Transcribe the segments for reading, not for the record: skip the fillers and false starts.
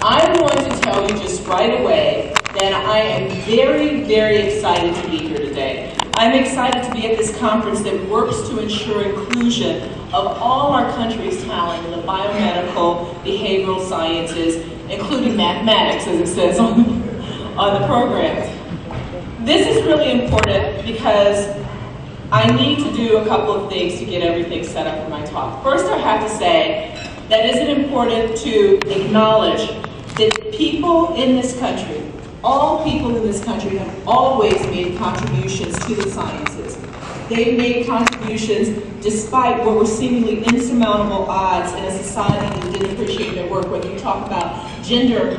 I want to tell you just right away that I am very, very excited to be here today. I'm excited to be at this conference that works to ensure inclusion of all our country's talent in the biomedical, behavioral sciences, including mathematics, as it says on the program. This is really important because I need to do a couple of things to get everything set up for my talk. First, I have to say that it is important to acknowledge that people in this country, all people in this country, have always made contributions to the sciences. They've made contributions despite what were seemingly insurmountable odds in a society that didn't appreciate their work, whether you talk about gender,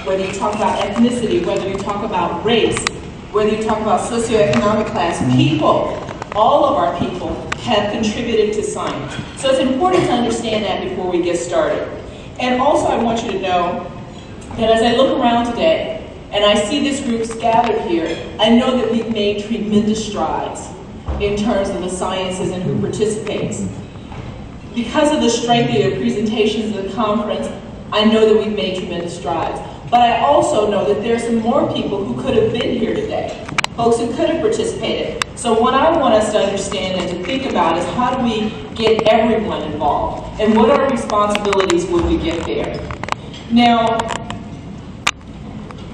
whether you talk about ethnicity, whether you talk about race, whether you talk about socioeconomic class. People, all of our people, have contributed to science. So it's important to understand that before we get started. And also I want you to know that as I look around today and I see this group gathered here, I know that we've made tremendous strides in terms of the sciences and who participates. Because of the strength of your presentations at the conference, I know that we've made tremendous strides. But I also know that there's some more people who could have been here today, folks who could have participated. So what I want us to understand and to think about is how do we get everyone involved? And what are responsibilities when we get there? Now,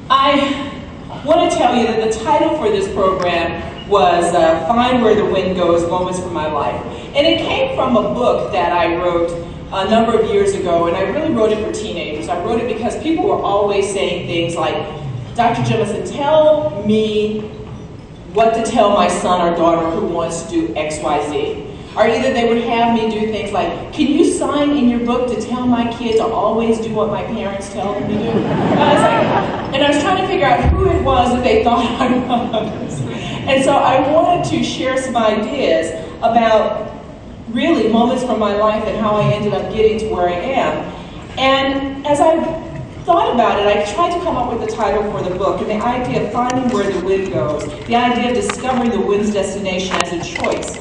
I want to tell you that the title for this program was Find Where the Wind Goes, Moments from My Life. And it came from a book that I wrote a number of years ago, and I really wrote it for teenagers. I wrote it because people were always saying things like, Dr. Jemison, tell me what to tell my son or daughter who wants to do X, Y, Z. Or either they would have me do things like, can you sign in your book to tell my kid to always do what my parents tell them to do? And I was trying to figure out who it was that they thought I was. And so I wanted to share some ideas about really moments from my life and how I ended up getting to where I am. And as I thought about it, I tried to come up with the title for the book, and the idea of finding where the wind goes, the idea of discovering the wind's destination as a choice,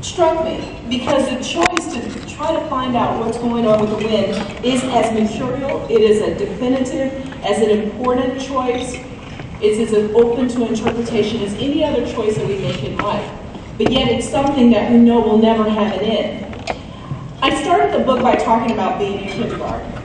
struck me, because the choice to try to find out what's going on with the wind is as mercurial, it is a definitive, as an important choice, it's as open to interpretation as any other choice that we make in life. But yet it's something that we know will never have an end. I started the book by talking about being in kindergarten.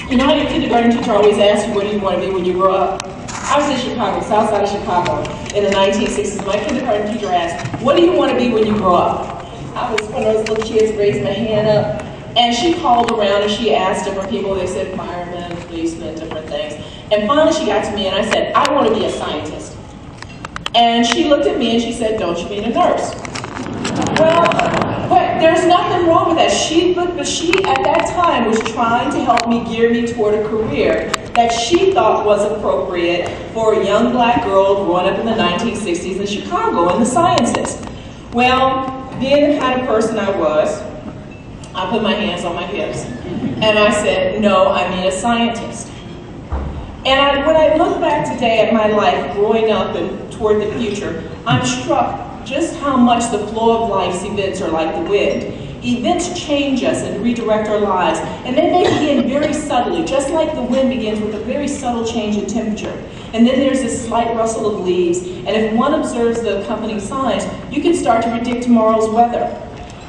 You know how your kindergarten teacher always asks you, what do you want to be when you grow up? I was in Chicago, south side of Chicago, in the 1960s. My kindergarten teacher asked, what do you want to be when you grow up? I was one of those little kids, raised my hand up, and she called around and she asked different people. They said firemen, policemen, different things. And finally she got to me and I said, I want to be a scientist. And she looked at me and she said, don't you mean a nurse? Well, but there's nothing wrong with that. But she at that time was trying to help me, gear me toward a career that she thought was appropriate for a young black girl growing up in the 1960s in Chicago in the sciences. Well, being the kind of person I was, I put my hands on my hips and I said, no, I mean a scientist. And when I look back today at my life growing up and toward the future, I'm struck just how much the flow of life's events are like the wind. Events change us and redirect our lives, and then they begin very subtly, just like the wind begins with a very subtle change in temperature. And then there's this slight rustle of leaves, and if one observes the accompanying signs, you can start to predict tomorrow's weather.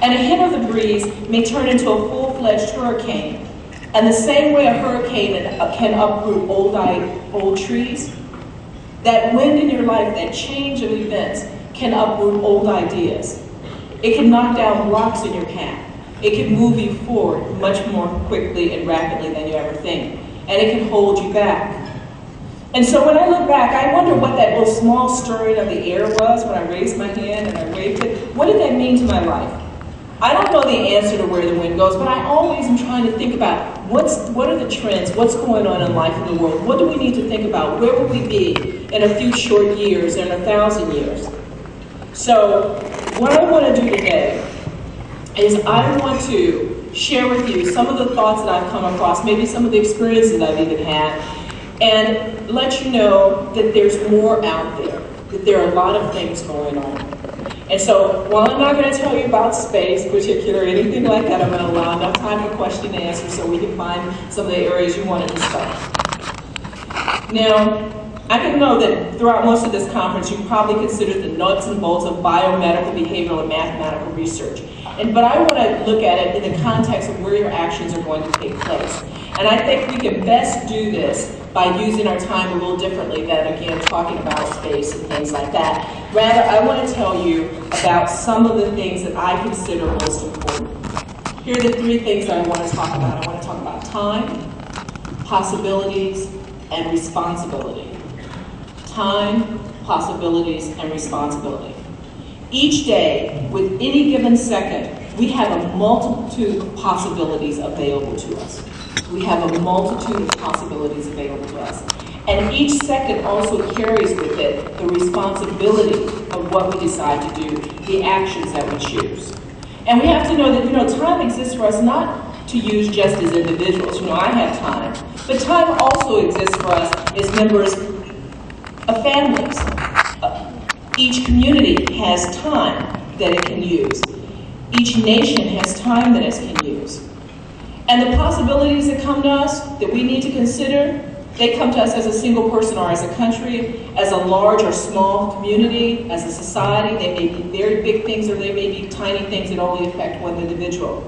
And a hint of the breeze may turn into a full-fledged hurricane. And the same way a hurricane can uproot old trees, that wind in your life, that change of events, can uproot old ideas. It can knock down blocks in your path. It can move you forward much more quickly and rapidly than you ever think. And it can hold you back. And so when I look back, I wonder what that little small stirring of the air was when I raised my hand and I waved it. What did that mean to my life? I don't know the answer to where the wind goes, but I always am trying to think about what are the trends, what's going on in life in the world, what do we need to think about, where will we be in a few short years, in 1,000 years. So what I want to do today is I want to share with you some of the thoughts that I've come across, maybe some of the experiences I've even had, and let you know that there's more out there, that there are a lot of things going on. And so, while I'm not going to tell you about space, particular, anything like that, I'm going to allow enough time for question and answer so we can find some of the areas you want to discuss. Now, I can know that throughout most of this conference, you probably considered the nuts and bolts of biomedical, behavioral, and mathematical research. But I want to look at it in the context of where your actions are going to take place. And I think we can best do this by using our time a little differently than, again, talking about space and things like that. Rather, I want to tell you about some of the things that I consider most important. Here are the three things that I want to talk about. I want to talk about time, possibilities, and responsibility. Time, possibilities, and responsibility. Each day, with any given second, we have a multitude of possibilities available to us. We have a multitude of possibilities available to us. And each second also carries with it the responsibility of what we decide to do, the actions that we choose. And we have to know that, time exists for us not to use just as individuals. I have time. But time also exists for us as members of families. Each community has time that it can use. Each nation has time that it can use. And the possibilities that come to us that we need to consider, they come to us as a single person or as a country, as a large or small community, as a society. They may be very big things or they may be tiny things that only affect one individual.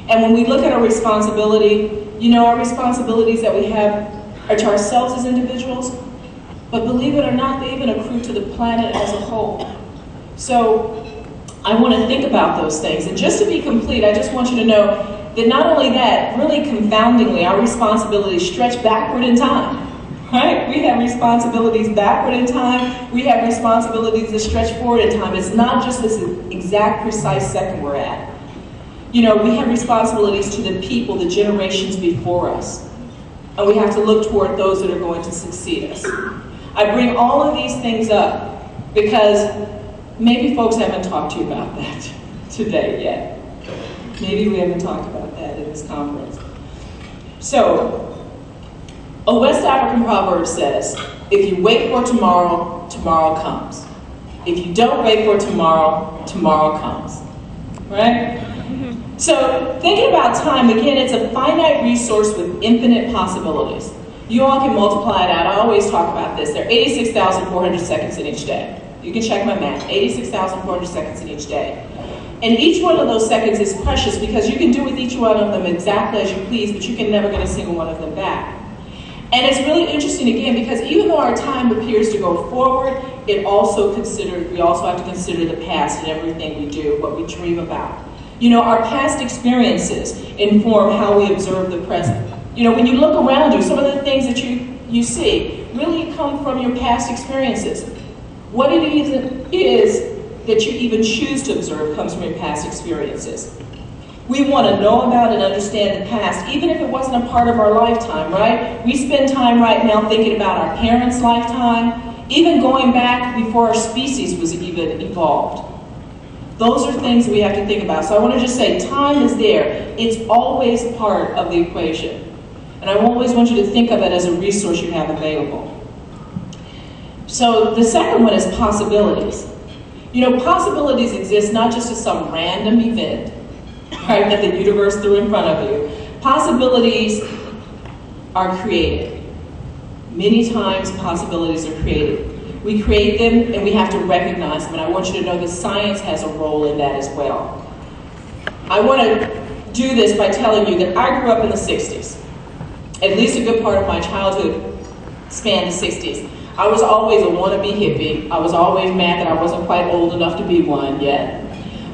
And when we look at our responsibility, our responsibilities that we have are to ourselves as individuals, but believe it or not, they even accrue to the planet as a whole. So I want to think about those things. And just to be complete, I just want you to know that not only that, really confoundingly, our responsibilities stretch backward in time, right? We have responsibilities backward in time. We have responsibilities that stretch forward in time. It's not just this exact, precise second we're at. We have responsibilities to the people, the generations before us. And we have to look toward those that are going to succeed us. I bring all of these things up because maybe folks haven't talked to you about that today yet. Maybe we haven't talked about that in this conference. So, a West African proverb says, if you wait for tomorrow, tomorrow comes. If you don't wait for tomorrow, tomorrow comes. Right? So, thinking about time, again, it's a finite resource with infinite possibilities. You all can multiply it out. I always talk about this. There are 86,400 seconds in each day. You can check my math. 86,400 seconds in each day. And each one of those seconds is precious because you can do with each one of them exactly as you please, but you can never get a single one of them back. And it's really interesting, again, because even though our time appears to go forward, we also have to consider the past in everything we do, what we dream about. Our past experiences inform how we observe the present. When you look around you, some of the things that you see really come from your past experiences. What it is that you even choose to observe comes from your past experiences. We want to know about and understand the past, even if it wasn't a part of our lifetime, right? We spend time right now thinking about our parents' lifetime, even going back before our species was even evolved. Those are things we have to think about. So I want to just say, time is there. It's always part of the equation. And I always want you to think of it as a resource you have available. So the second one is possibilities. Possibilities exist not just as some random event, right, that the universe threw in front of you. Possibilities are created. Many times possibilities are created. We create them and we have to recognize them. And I want you to know that science has a role in that as well. I want to do this by telling you that I grew up in the 60s. At least a good part of my childhood spanned the 60s. I was always a wannabe hippie. I was always mad that I wasn't quite old enough to be one yet.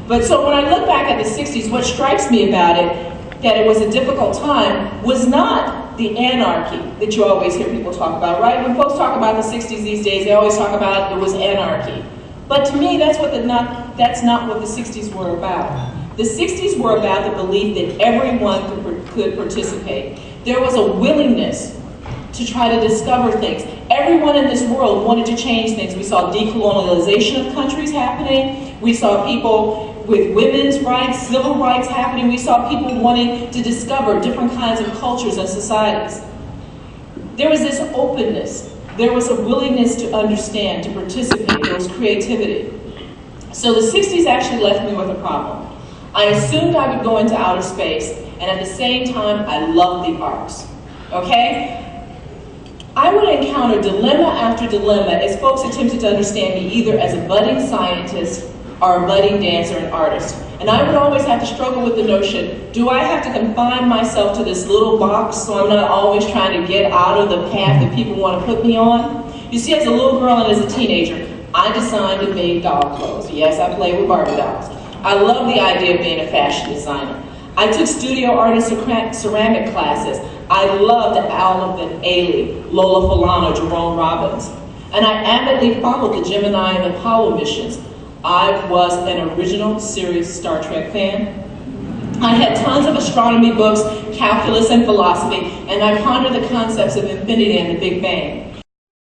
But so when I look back at the 60s, what strikes me about it, that it was a difficult time, was not the anarchy that you always hear people talk about, right? When folks talk about the 60s these days, they always talk about it was anarchy. But to me, that's not what the 60s were about. The 60s were about the belief that everyone could participate. There was a willingness to try to discover things. Everyone in this world wanted to change things. We saw decolonialization of countries happening. We saw people with women's rights, civil rights happening. We saw people wanting to discover different kinds of cultures and societies. There was this openness. There was a willingness to understand, to participate. There was creativity. So the 60s actually left me with a problem. I assumed I would go into outer space, and at the same time, I loved the arts, okay? I would encounter dilemma after dilemma as folks attempted to understand me either as a budding scientist or a budding dancer and artist. And I would always have to struggle with the notion, do I have to confine myself to this little box so I'm not always trying to get out of the path that people want to put me on? You see, as a little girl and as a teenager, I designed and made doll clothes. Yes, I played with Barbie dolls. I love the idea of being a fashion designer. I took studio art and ceramic classes. I loved Olive and Ailey, Lola Falana, Jerome Robbins. And I avidly followed the Gemini and Apollo missions. I was an original series Star Trek fan. I had tons of astronomy books, calculus, and philosophy, and I pondered the concepts of infinity and the Big Bang.